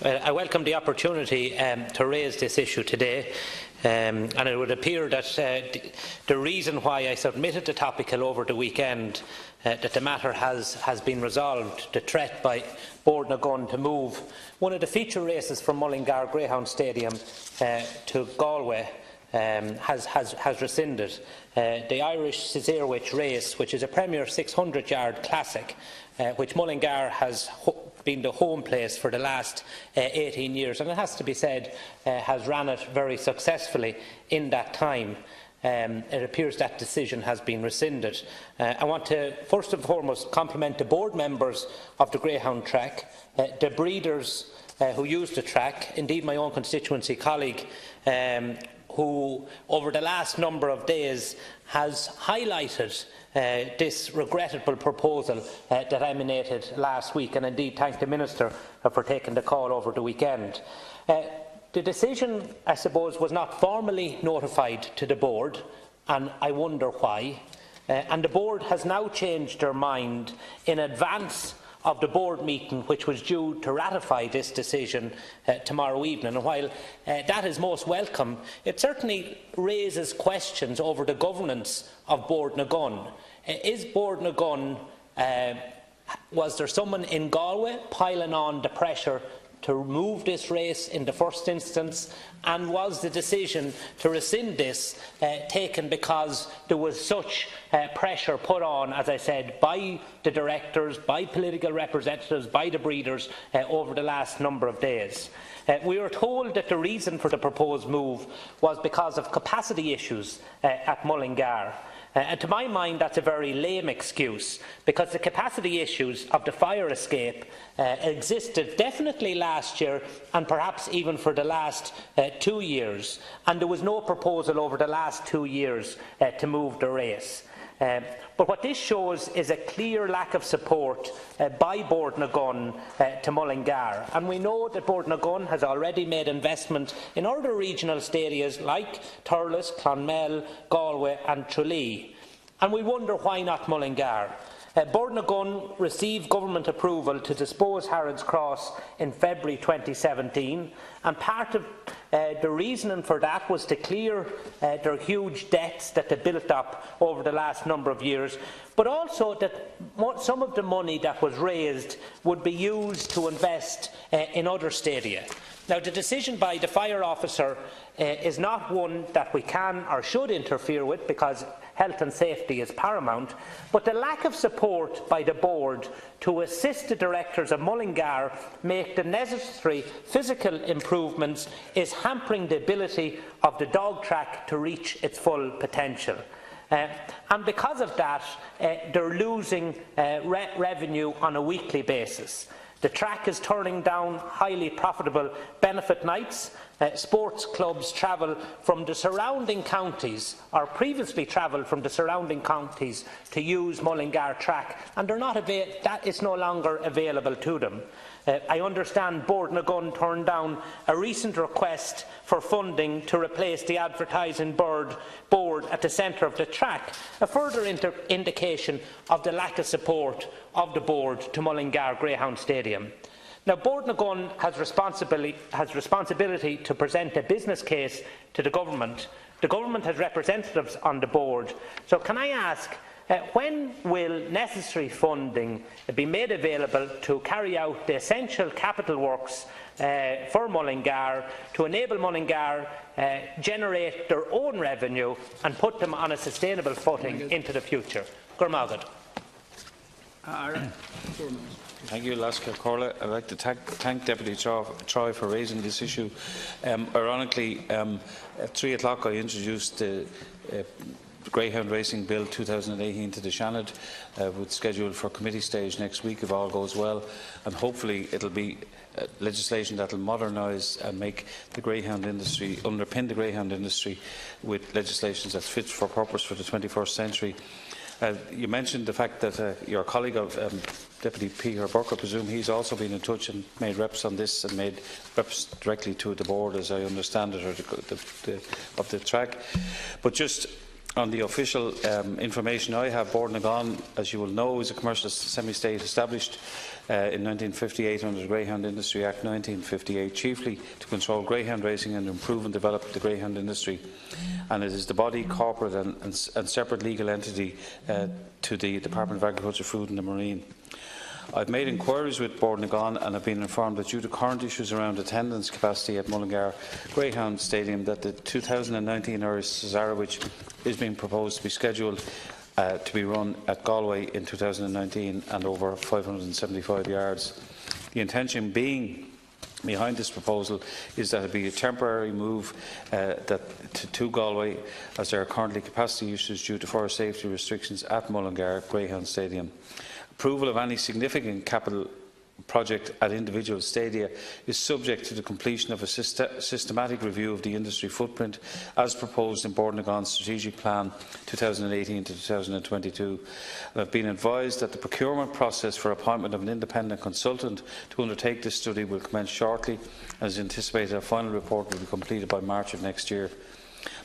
I welcome the opportunity to raise this issue today, and it would appear that the reason why I submitted the topical over the weekend, that the matter has been resolved, the threat by Bord na Gun to move one of the feature races from Mullingar Greyhound Stadium to Galway has rescinded. The Irish Caesarewitch race, which is a premier 600-yard classic, which Mullingar has been the home place for the last 18 years, and it has to be said, has ran it very successfully in that time. It appears that decision has been rescinded. I want to first and foremost compliment the board members of the Greyhound track, the breeders who use the track, indeed my own constituency colleague, who over the last number of days has highlighted this regrettable proposal that emanated last week, and indeed thank the Minister for taking the call over the weekend. The decision, I suppose, was not formally notified to the board, and I wonder why. And the board has now changed their mind in advance of the board meeting which was due to ratify this decision tomorrow evening. And while that is most welcome, it certainly raises questions over the governance of Bord na Gun. Is Bord na Gun, was there someone in Galway piling on the pressure to remove this race in the first instance, and was the decision to rescind this taken because there was such pressure put on, as I said, by the directors, by political representatives, by the breeders over the last number of days? We were told that the reason for the proposed move was because of capacity issues at Mullingar. And to my mind, that's a very lame excuse, because the capacity issues of the fire escape existed definitely last year and perhaps even for the last 2 years, and there was no proposal over the last 2 years to move the race. But what this shows is a clear lack of support by Bord na Gun to Mullingar, and we know that Bord na Gun has already made investment in other regional stadiums like Thurles, Clonmel, Galway and Tralee, and we wonder why not Mullingar. Bord na Gun received government approval to dispose Harrods Cross in February 2017, and part of the reasoning for that was to clear their huge debts that they built up over the last number of years, but also that some of the money that was raised would be used to invest in other stadia. Now, the decision by the fire officer is not one that we can or should interfere with, because health and safety is paramount, but the lack of support by the board to assist the directors of Mullingar make the necessary physical improvements is hampering the ability of the dog track to reach its full potential. And because of that, they're losing revenue on a weekly basis. The track is turning down highly profitable benefit nights. Sports clubs travel from the surrounding counties, or previously travelled from the surrounding counties, to use Mullingar track, and that is no longer available to them. I understand Bord na Gun turned down a recent request for funding to replace the advertising board at the centre of the track, a further indication of the lack of support of the board to Mullingar Greyhound Stadium. Now, Bord na Gun has responsibility to present a business case to the government. The government has representatives on the board. So can I ask, when will necessary funding be made available to carry out the essential capital works for Mullingar, to enable Mullingar generate their own revenue and put them on a sustainable footing into the future? Gurmagad. Thank you, Laska Corla. I'd like to thank Deputy Troy for raising this issue. Ironically, at 3 o'clock I introduced the Greyhound Racing Bill 2018 to the Seanad, with scheduled for committee stage next week if all goes well, and hopefully it will be legislation that will modernise and make the greyhound industry, underpin the greyhound industry with legislation that's fit for purpose for the 21st century. You mentioned the fact that your colleague of Deputy Peter Burke, I presume he's also been in touch and made reps on this, and made reps directly to the board, as I understand it, or of the track. But just on the official information I have, Bord na Gun, as you will know, is a commercial semi-state established in 1958 under the Greyhound Industry Act 1958, chiefly to control greyhound racing and improve and develop the greyhound industry. And it is the body, corporate and separate legal entity to the Department of Agriculture, Food and the Marine. I've made inquiries with Bord na Gán and have been informed that due to current issues around attendance capacity at Mullingar Greyhound Stadium that the 2019 Irish Cesara, which is being proposed to be scheduled to be run at Galway in 2019 and over 575 yards. The intention behind this proposal is that it be a temporary move to Galway, as there are currently capacity issues due to fire safety restrictions at Mullingar Greyhound Stadium. Approval of any significant capital project at individual stadia is subject to the completion of a systematic review of the industry footprint as proposed in Bord na Gán's Strategic Plan 2018 to 2022. I have been advised that the procurement process for appointment of an independent consultant to undertake this study will commence shortly, and is anticipated a final report will be completed by March of next year.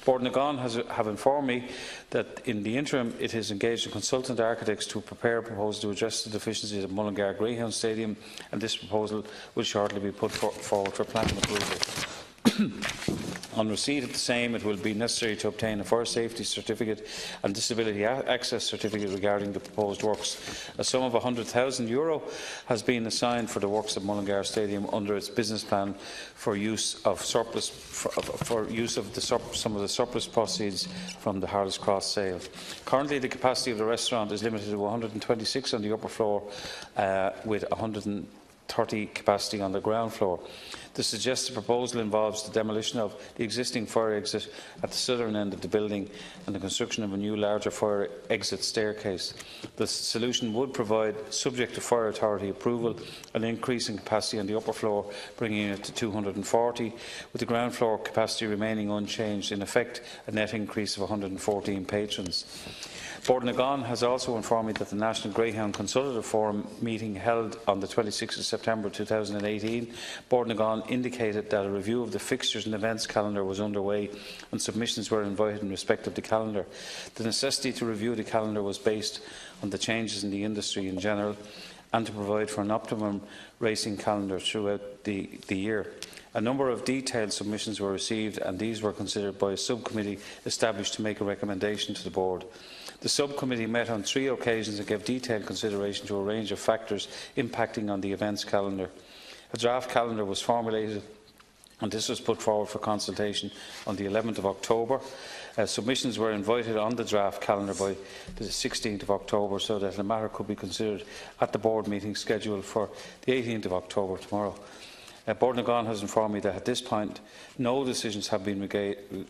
Bord na Gán have informed me that in the interim it has engaged consultant architects to prepare a proposal to address the deficiencies at Mullingar Greyhound Stadium, and this proposal will shortly be put forward for planning approval. On receipt of the same, it will be necessary to obtain a fire safety certificate and disability access certificate regarding the proposed works. A sum of €100,000 has been assigned for the works at Mullingar Stadium under its business plan for use of some of the surplus proceeds from the Harless Cross sale. Currently, the capacity of the restaurant is limited to 126 on the upper floor, with 130 capacity on the ground floor. The suggested proposal involves the demolition of the existing fire exit at the southern end of the building and the construction of a new larger fire exit staircase. The solution would provide, subject to fire authority approval, an increase in capacity on the upper floor, bringing it to 240, with the ground floor capacity remaining unchanged, in effect a net increase of 114 patrons. Bord na Gán has also informed me that the National Greyhound Consultative Forum meeting held on the 26th of September 2018, Bord na Gán indicated that a review of the fixtures and events calendar was underway and submissions were invited in respect of the calendar. The necessity to review the calendar was based on the changes in the industry in general and to provide for an optimum racing calendar throughout the year. A number of detailed submissions were received, and these were considered by a subcommittee established to make a recommendation to the board. The subcommittee met on 3 occasions and gave detailed consideration to a range of factors impacting on the events calendar. A draft calendar was formulated, and this was put forward for consultation on the 11th of October. Submissions were invited on the draft calendar by the 16th of October, so that the matter could be considered at the board meeting scheduled for the 18th of October tomorrow. Bord na Gán has informed me that at this point no decisions have been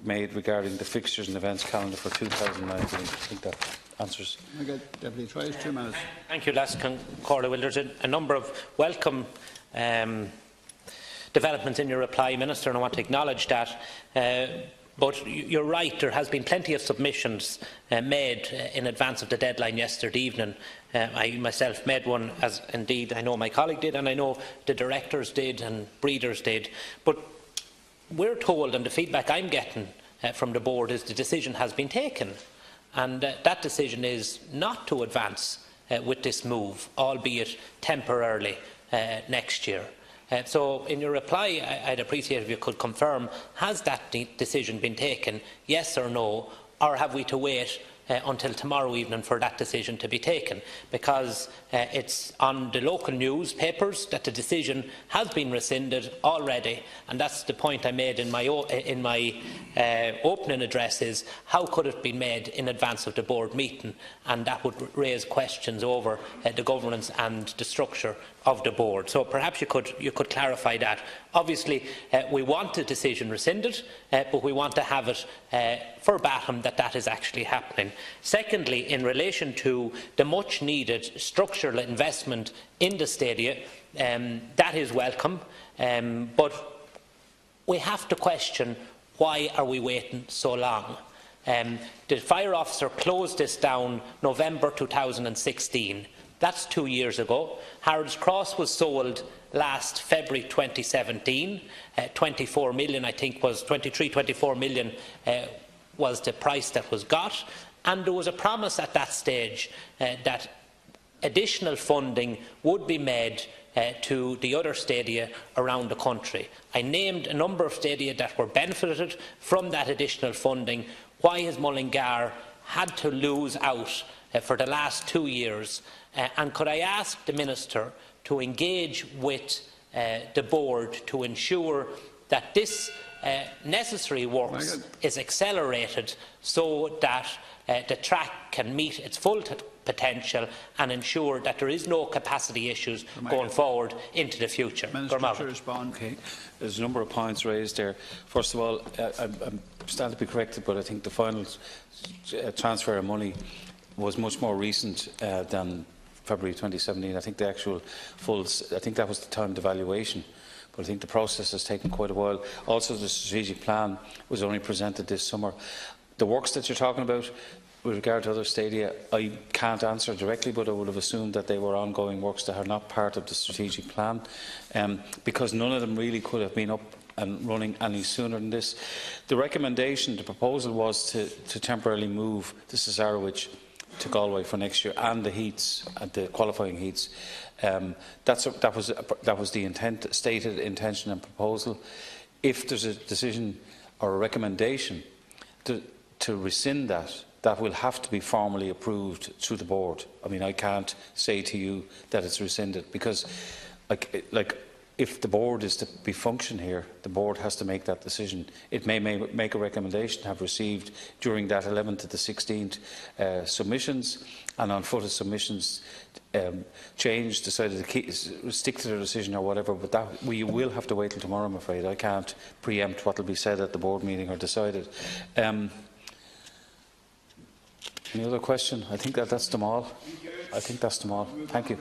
made regarding the fixtures and events calendar for 2019. I think that answers. Deputy Troyes, 2 minutes. Thank you, Laskin Corley. Well, there's a number of welcome developments in your reply, Minister, and I want to acknowledge that. But you're right, there has been plenty of submissions made in advance of the deadline yesterday evening. I myself made one, as indeed I know my colleague did, and I know the directors did and breeders did. But we're told, and the feedback I'm getting from the board, is the decision has been taken. And that decision is not to advance with this move, albeit temporarily, next year. So in your reply, I'd appreciate if you could confirm, has that decision been taken, yes or no, or have we to wait until tomorrow evening for that decision to be taken? Because it's on the local newspapers that the decision has been rescinded already, and that's the point I made in my opening address, is how could it be made in advance of the board meeting, and that would raise questions over the governance and the structure of the board. So perhaps you could clarify that. Obviously, we want the decision rescinded, but we want to have it verbatim that is actually happening. Secondly, in relation to the much-needed structural investment in the stadia, that is welcome, but we have to question, why are we waiting so long? The fire officer closed this down November 2016. That's 2 years ago. Harold's Cross was sold last February 2017. 24 million, I think, was 24 million was the price that was got. And there was a promise at that stage that additional funding would be made to the other stadia around the country. I named a number of stadia that were benefited from that additional funding. Why has Mullingar had to lose out for the last 2 years? And could I ask the Minister to engage with the board to ensure that this necessary works is accelerated so that the track can meet its full potential and ensure that there is no capacity issues going forward into the future? Minister to respond. Okay. There's a number of points raised there. First of all, I stand to be corrected, but I think the final transfer of money was much more recent than February 2017. I think the actual I think that was the timed evaluation. But I think the process has taken quite a while. Also, the strategic plan was only presented this summer. The works that you're talking about, with regard to other stadia, I can't answer directly, but I would have assumed that they were ongoing works that are not part of the strategic plan, because none of them really could have been up and running any sooner than this. The recommendation, the proposal was to temporarily move the Cesarewitch to Galway for next year, and the heats, and the qualifying heats. That was the stated intention and proposal. If there's a decision or a recommendation to rescind that, that will have to be formally approved through the board. I mean, I can't say to you that it's rescinded, because, like if the board is to be function here, the board has to make that decision. It may make a recommendation, have received during that 11th to the 16th submissions, and on foot of submissions changed, decided to stick to their decision or whatever, but that we will have to wait till tomorrow, I'm afraid. I can't preempt what will be said at the board meeting or decided. Any other question? I think that's them all. I think that's them all. Thank you.